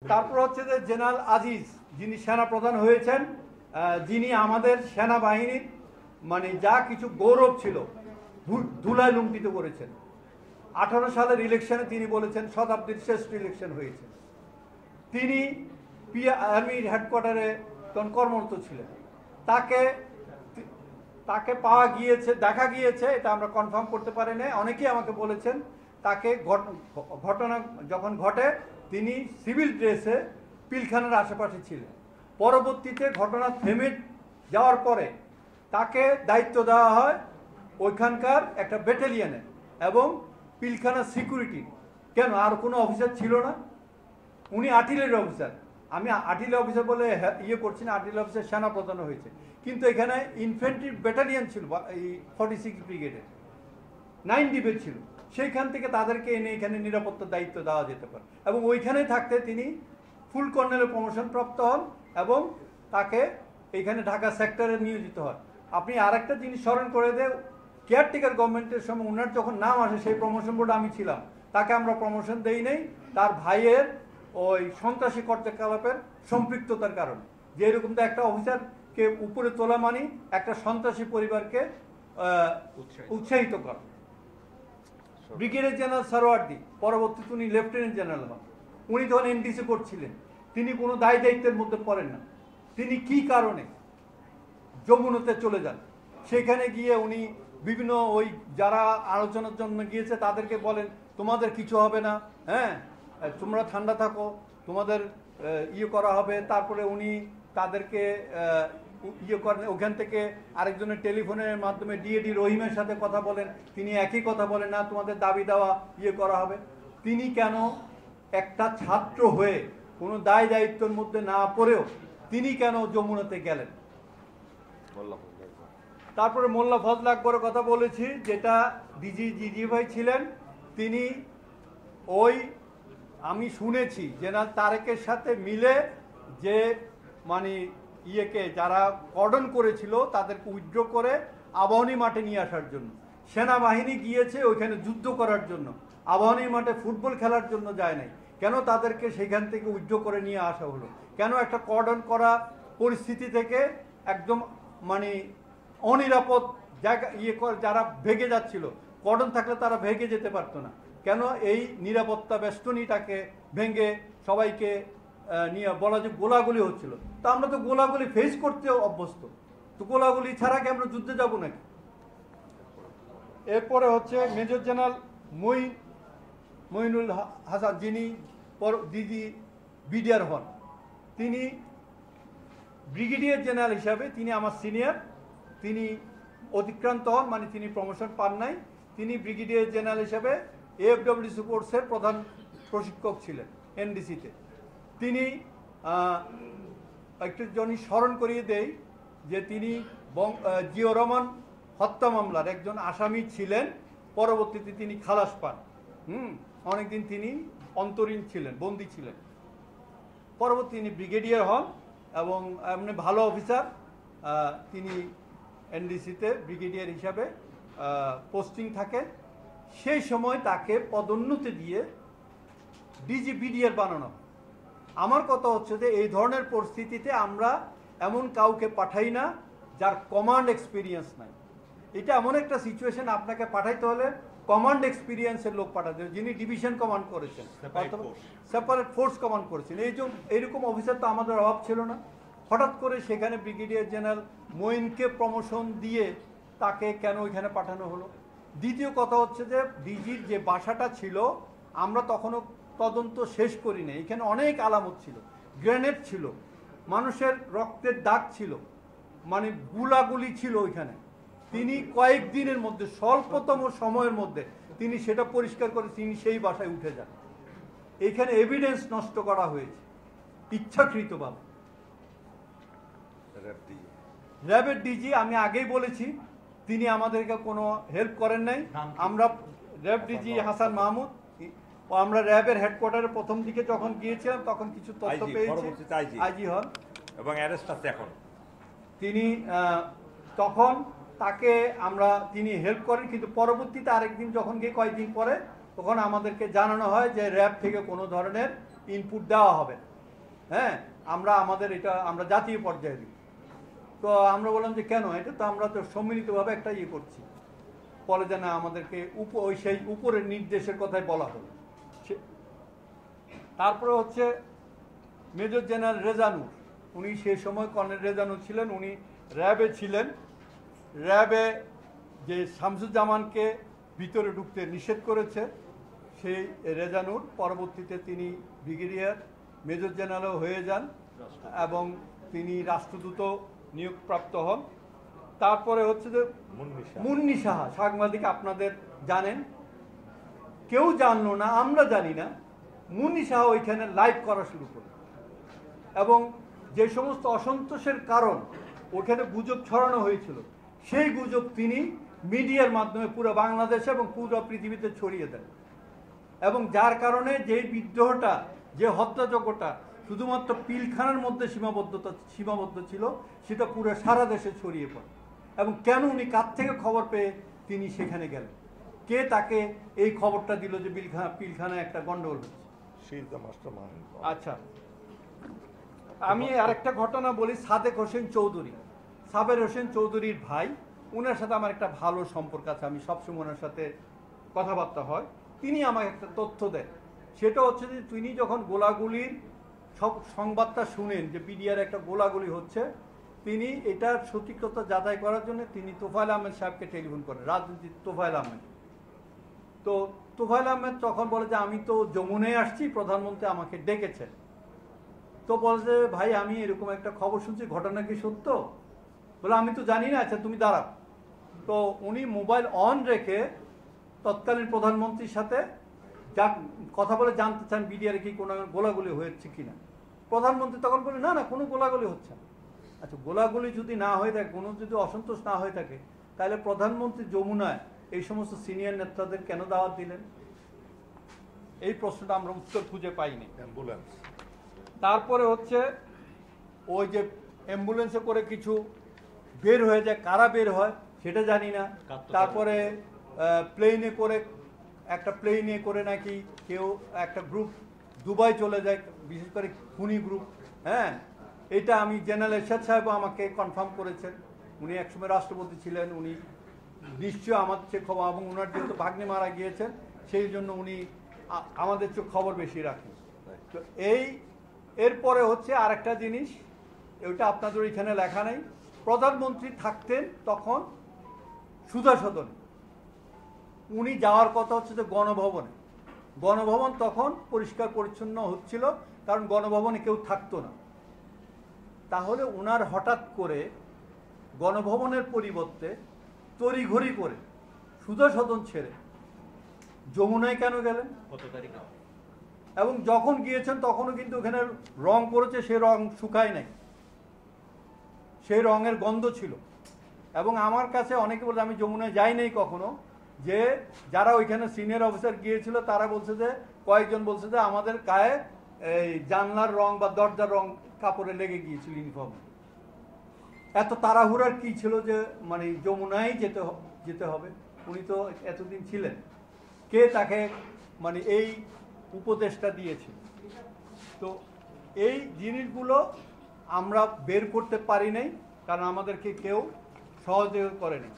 তারপর হচ্ছে যে জেনারেল আজিজ যিনি সেনা প্রধান হয়েছেন, যিনি আমাদের সেনাবাহিনীর মানে যা কিছু গৌরব ছিল ধুলায় লুণ্ঠিত করেছেন। 18 সালের ইলেকশনে তিনি বলেছেন শতাব্দীর শ্রেষ্ঠ ইলেকশন হয়েছে। তিনি আর্মির হেডকোয়ার্টারে তখন কর্মরত ছিলেন। তাকে পাওয়া গিয়েছে, দেখা গিয়েছে, এটা আমরা কনফার্ম করতে পারি না। অনেকেই আমাকে বলেছেন তাকে ঘটনা যখন ঘটে তিনি সিভিল ড্রেসে পিলখানার আশেপাশে ছিলেন। পরবর্তীতে ঘটনা থেমে যাওয়ার পরে তাকে দায়িত্ব দেওয়া হয় ওইখানকার একটা ব্যাটালিয়নে এবং পিলখানা সিকিউরিটি। কেন, আর কোনো অফিসার ছিল না? উনি আর্টিলারি অফিসার। আমি আর্টিলারি অফিসার বলে ইয়ে করছি না, আর্টিলারি অফিসার সেনা প্রধান হয়েছে, কিন্তু এখানে ইনফ্যান্ট্রি ব্যাটালিয়ন ছিল এই 46 ব্রিগেডের 9 ডিভিশন ছিল। সেইখান থেকে তাদেরকে এনে এখানে নিরাপত্তার দায়িত্ব দেওয়া যেতে পারে এবং ওইখানে থাকতে তিনি ফুল কর্নেলের প্রমোশন প্রাপ্ত হন এবং তাকে এইখানে ঢাকা সেক্টরে নিয়োজিত হয়। আপনি আরেকটা জিনিস স্মরণ করে দেয়, কেয়ারটেকার গভর্নমেন্টের সময় ওনার যখন নাম আসে সেই প্রমোশন বোর্ডে আমি ছিলাম, তাকে আমরা প্রমোশন দেই নেই তার ভাইয়ের ওই সন্ত্রাসী কার্যকলাপের সম্পৃক্ততার কারণে। যে এরকম তো একটা অফিসারকে উপরে তোলা মানে একটা সন্ত্রাসী পরিবারকে উৎসাহিত করা। ব্রিগেডিয়ার জেনারেল সরওয়ার্দী, পরবর্তীতে উনি লেফটেন্যান্ট জেনারেল হন। উনি তখন এনডিসি করছিলেন, তিনি কোনো দায় দায়িত্বের মধ্যে পড়েন না। তিনি কি কারণে যমুনাতে চলে যান, সেখানে গিয়ে উনি বিভিন্ন ওই যারা আলোচনার জন্য গিয়েছে তাদেরকে বলেন তোমাদের কিছু হবে না, হ্যাঁ তোমরা ঠান্ডা থাকো, তোমাদের ইয়ে করা হবে। তারপরে উনি তাদেরকে ইয়ে করেন, ওখান থেকে আরেকজনের টেলিফোনের মাধ্যমে ডিএডি রহিমের সাথে কথা বলেন, তিনি একই কথা বলেন না তোমাদের দাবি দেওয়া ইয়ে করা হবে। তিনি কেন একটা ছাত্র হয়ে কোনো দায় দায়িত্বের মধ্যে না পড়েও তিনি কেন যমুনাতে গেলেন? তারপরে মোল্লা ফজল আকবরের কথা বলেছি, যেটা জিজি ভাই ছিলেন। তিনি ওই আমি শুনেছি জেনারেল তারেকের সাথে মিলে যে মানে ইয়েকে যারা কর্ডন করেছিল তাদেরকে উইথড্র করে আবাহনী মাঠে নিয়ে আসার জন্য সেনাবাহিনী গিয়েছে ওইখানে যুদ্ধ করার জন্য, আবাহনী মাঠে ফুটবল খেলার জন্য যায় নাই। কেন তাদেরকে সেখান থেকে উইথড্র করে নিয়ে আসা হলো? কেন একটা কর্ডন করা পরিস্থিতি থেকে একদম মানে অনিরাপদ জায়গা যারা ভেগে যাচ্ছিল, কর্ডন থাকলে তারা ভেগে যেতে পারতো না, কেন এই নিরাপত্তা বেষ্টনীটাকে ভেঙে সবাইকে নিয়ে বলা যে গোলাগুলি হচ্ছিল? তো আমরা তো গোলাগুলি ফেস করতে অভ্যস্ত, তো গোলাগুলি ছাড়া কি আমরা যুদ্ধে যাব নাকি? এরপরে হচ্ছে মেজর জেনারেল মঈনুল হাসান, যিনি ডিজি বিডিআর হন। তিনি ব্রিগেডিয়ার জেনারেল হিসাবে তিনি আমার সিনিয়র, তিনি অতিক্রান্ত হন, মানে তিনি প্রমোশন পান নাই। তিনি ব্রিগেডিয়ার জেনারেল হিসাবে এএফডব্লিউসি কোর্সের প্রধান প্রশিক্ষক ছিলেন এনডিসিতে। তিনি একটু জনই স্মরণ করিয়ে দেই যে তিনি জিয়াউর রহমান হত্যা মামলার একজন আসামি ছিলেন। পরবর্তীতে তিনি খালাস পান। অনেকদিন তিনি অন্তরীণ ছিলেন, বন্দী ছিলেন। পরবর্তী তিনি ব্রিগেডিয়ার হন এবং এমনি ভালো অফিসার। তিনি এনডিসিতে ব্রিগেডিয়ার হিসাবে পোস্টিং থাকে। সেই সময় তাকে পদোন্নতি দিয়ে ডিজি বিডিআর বানানো। আমার কথা হচ্ছে যে এই ধরনের পরিস্থিতিতে আমরা এমন কাউকে পাঠাই না যার কমান্ড এক্সপিরিয়েন্স নাই। এটা এমন একটা সিচুয়েশন, আপনাকে পাঠাইতে হলে কমান্ড এক্সপিরিয়েন্সের লোক পাঠাতে হবে, যিনি ডিভিশন কমান্ড করেছেন, সেপারেট ফোর্স কমান্ড করেছেন। এইরকম অফিসার তো আমাদের অভাব ছিল না। হঠাৎ করে সেখানে ব্রিগেডিয়ার জেনারেল মঈনকে প্রমোশন দিয়ে তাকে কেন ওইখানে পাঠানো হলো? দ্বিতীয় কথা হচ্ছে যে ডিজির যে বাসাটা ছিল আমরা তখনও তদন্ত শেষ করি না। এখানে অনেক আলামত ছিল, গ্রেনেড ছিল, মানুষের রক্তের দাগ ছিল, মানে গুলাগুলি ছিল ওইখানে। তিনি কয়েকদিনের মধ্যে, স্বল্পতম সময়ের মধ্যে তিনি সেটা পরিষ্কার করে তিনি সেই বাসায় উঠে যান। এখানে এভিডেন্স নষ্ট করা হয়েছে ইচ্ছাকৃতভাবে। র্যাবের ডিজি আমি আগেই বলেছি তিনি আমাদেরকে কোনো হেল্প করেন নাই। আমরা র্যাব ডিজি হাসান মাহমুদ, আমরা র্যাবের হেডকোয়ার্টারে প্রথম দিকে যখন গিয়েছিলাম তখন কিছু তথ্য পেয়েছি, আইজি হন এবং অ্যারেস্ট আছে এখন। তিনি তখন তাকে তিনি হেল্প করেন, কিন্তু পরবর্তীতে আরেকদিন যখন গিয়ে কয়েকদিন পরে তখন আমাদেরকে জানানো হয় যে র্যাব থেকে কোনো ধরনের ইনপুট দেওয়া হবে না। হ্যাঁ, আমাদের এটা আমরা জাতীয় পর্যায়ে দিই। তো আমরা বললাম যে কেন, এটা তো আমরা তো সম্মিলিতভাবে একটা ইয়ে করছি। বলে যে না, আমাদেরকে ওই সেই উপরের নির্দেশের কথাই বলা হলো। তারপরে হচ্ছে মেজর জেনারেল রেজানুর, উনি সেই সময় কর্নেল রেজানুর ছিলেন, উনি র্যাবে ছিলেন। র্যাবে যে শামসুজ্জামানকে ভিতরে ঢুকতে নিষেধ করেছে, সেই রেজানুর পরবর্তীতে তিনি ব্রিগেডিয়ার মেজর জেনারেলও হয়ে যান এবং তিনি রাষ্ট্রদূত নিয়োগপ্রাপ্ত হন। তারপরে হচ্ছে যে মুন্নি সাহা, সাংবাদিক আপনাদের জানেন, কেউ জানলো না, আমরা জানি না, মুন্নি সাহা ওইখানে লাইভ করা শুরু করল এবং যে সমস্ত অসন্তোষের কারণ ওখানে গুজব ছড়ানো হয়েছিল, সেই গুজব তিনি মিডিয়ার মাধ্যমে পুরো বাংলাদেশে এবং পুরো পৃথিবীতে ছড়িয়ে দেন এবং যার কারণে যে বিদ্রোহটা, যে হত্যাযজ্ঞটা শুধুমাত্র পিলখানার মধ্যে সীমাবদ্ধ ছিল, সেটা পুরো সারা দেশে ছড়িয়ে পড়ে। এবং কেন উনি কার থেকে খবর পেয়ে তিনি সেখানে গেলেন, কে তাকে এই খবরটা দিল যে পিলখানায় একটা গন্ডগোল হচ্ছে। আচ্ছা, আমি আরেকটা ঘটনা বলি। সাবের হোসেন চৌধুরীর ভাই, ওনার সাথে আমার একটা ভালো সম্পর্ক আছে, আমি সবসময় ওনার সাথে কথাবার্তা হয়। তিনি আমাকে একটা তথ্য দেন, সেটা হচ্ছে যে তিনি যখন গোলাগুলির সব সংবাদটা শুনেন যে বিডিআর একটা গোলাগুলি হচ্ছে, তিনি এটার সঠিকতা যাচাই করার জন্য তিনি তোফায়েল আহমেদ সাহেবকে টেলিফোন করেন, রাজনীতির তোফায়েল আহমেদ। তো তোফায়েল আহমেদ তখন বলে যে আমি তো যমুনায় আসছি, প্রধানমন্ত্রী আমাকে ডেকেছেন। তো বলছে ভাই, আমি এরকম একটা খবর শুনছি, ঘটনা কি সত্য? বলে আমি তো জানি না, আচ্ছা তুমি দাঁড়াও। তো উনি মোবাইল অন রেখে তৎকালীন প্রধানমন্ত্রীর সাথে যা কথা বলে জানতে চান বিডিআরে কি কোনো গোলাগুলি হয়েছে কিনা। প্রধানমন্ত্রী তখন বলে না না, কোনো গোলাগুলি হচ্ছে না। আচ্ছা, গোলাগুলি যদি না হয়ে থাকে, কোনো যদি অসন্তোষ না হয়ে থাকে, তাহলে প্রধানমন্ত্রী যমুনায় এই সমস্ত সিনিয়র নেতাদের কেন দাওয়াত দিলেন? এই প্রশ্নটা আমরা উত্তর খুঁজে পাইনি। তারপরে হচ্ছে ওই যে অ্যাম্বুলেন্সে করে কিছু বের হয়ে যায়, কারা বের হয় সেটা জানি না। তারপরে প্লেনে করে নাকি কেউ একটা গ্রুপ দুবাই চলে যায়, বিশেষ করে খুনি গ্রুপ। হ্যাঁ, এটা আমি জেনারেল এরশাদ সাহেবও আমাকে কনফার্ম করেছেন, উনি একসময় রাষ্ট্রপতি ছিলেন, উনি নিশ্চয় আমার চেয়ে খবর, এবং ওনার যেহেতু ভাগ্নে মারা গিয়েছেন সেই জন্য উনি আমাদের চেয়ে খবর বেশি রাখেন। তো এরপরে হচ্ছে আরেকটা জিনিস, ওইটা আপনাদের এখানে লেখা নেই, প্রধানমন্ত্রী থাকতেন তখন সুধা সদন, উনি যাওয়ার কথা হচ্ছে যে গণভবন তখন পরিষ্কার পরিচ্ছন্ন হচ্ছিল, কারণ গণভবনে কেউ থাকতো না। তাহলে ওনার হঠাৎ করে গণভবনের পরিবর্তে তড়িঘড়ি করে সুধা সদন ছেড়ে যমুনায় কেন গেলেন? কত তারিখে? এবং যখন গিয়েছেন তখনও কিন্তু ওখানে রং করেছে, সে রং শুকায় নাই, সেই রঙের গন্ধ ছিল। এবং আমার কাছে অনেকে বলছে, আমি যমুনায় যাই নাই কখনো, যে যারা ওইখানে সিনিয়র অফিসার গিয়েছিল তারা বলছে যে, কয়েকজন বলছে যে আমাদের গায়ে এই জানলার রং বা দরজার রং কাপড়ে লেগে গিয়েছিল ইউনিফর্মে। এত তাড়াহুড়ার কি ছিল যে মানে যমুনায় যেতে হবে? উনি তো এতদিন ছিলেন, কে তাকে মানে এই উপদেশটা দিয়েছিল? তো এই জিনিসগুলো আমরা বের করতে পারি নাই, কারণ আমাদেরকে কেউ সহযোগিতা করেনি।